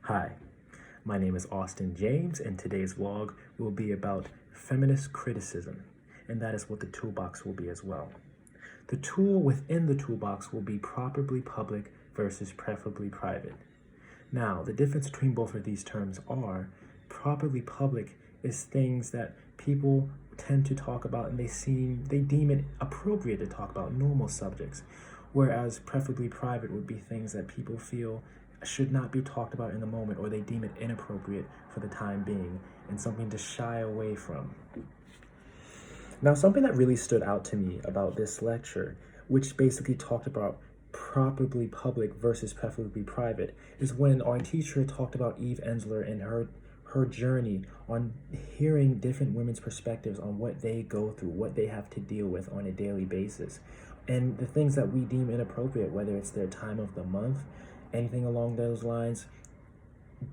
Hi, my name is Austin James, and today's vlog will be about feminist criticism, and that is what the toolbox will be as well. The tool within the toolbox will be preferably public versus preferably private. Now, the difference between both of these terms are properly public is things that people tend to talk about and they deem it appropriate to talk about, normal subjects, whereas preferably private would be things that people feel should not be talked about in the moment, or they deem it inappropriate for the time being and something to shy away from. Now, something that really stood out to me about this lecture, which basically talked about properly public versus preferably private, is when our teacher talked about Eve Ensler and her journey on hearing different women's perspectives on what they go through, what they have to deal with on a daily basis, and the things that we deem inappropriate, whether it's their time of the month, anything along those lines.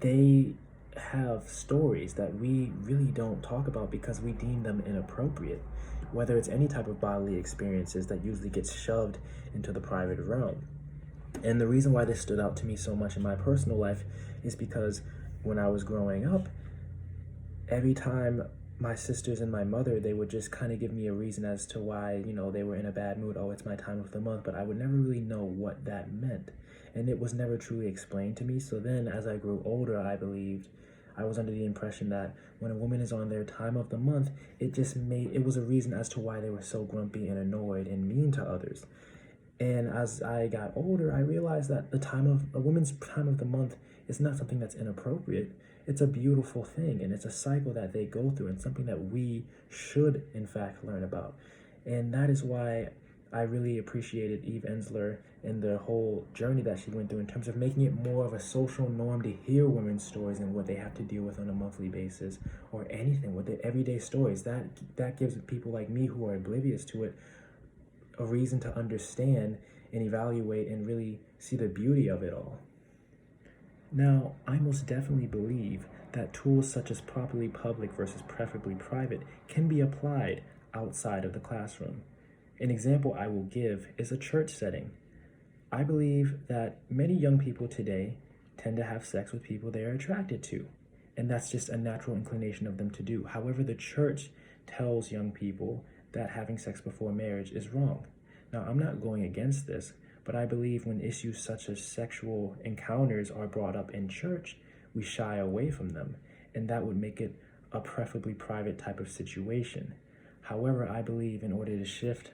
They have stories that we really don't talk about because we deem them inappropriate, whether it's any type of bodily experiences that usually gets shoved into the private realm. And the reason why this stood out to me so much in my personal life is because when I was growing up, every time my sisters and my mother, they would just kind of give me a reason as to why, they were in a bad mood. Oh, it's my time of the month, but I would never really know what that meant. And it was never truly explained to me. So then as I grew older, I was under the impression that when a woman is on their time of the month, it was a reason as to why they were so grumpy and annoyed and mean to others. And as I got older, I realized that a woman's time of the month is not something that's inappropriate. It's a beautiful thing, and it's a cycle that they go through, and something that we should, in fact, learn about. And that is why I really appreciated Eve Ensler and the whole journey that she went through in terms of making it more of a social norm to hear women's stories and what they have to deal with on a monthly basis, or anything with their everyday stories. That gives people like me who are oblivious to it a reason to understand and evaluate and really see the beauty of it all. Now, I most definitely believe that tools such as properly public versus preferably private can be applied outside of the classroom. An example I will give is a church setting. I believe that many young people today tend to have sex with people they are attracted to, and that's just a natural inclination of them to do. However, the church tells young people that having sex before marriage is wrong. Now, I'm not going against this, but I believe when issues such as sexual encounters are brought up in church, we shy away from them, and that would make it a preferably private type of situation. However, I believe in order to shift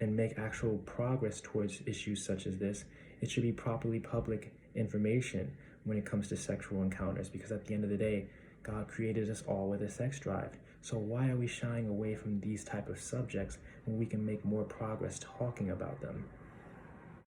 and make actual progress towards issues such as this, it should be properly public information when it comes to sexual encounters, because at the end of the day, God created us all with a sex drive. So why are we shying away from these type of subjects when we can make more progress talking about them?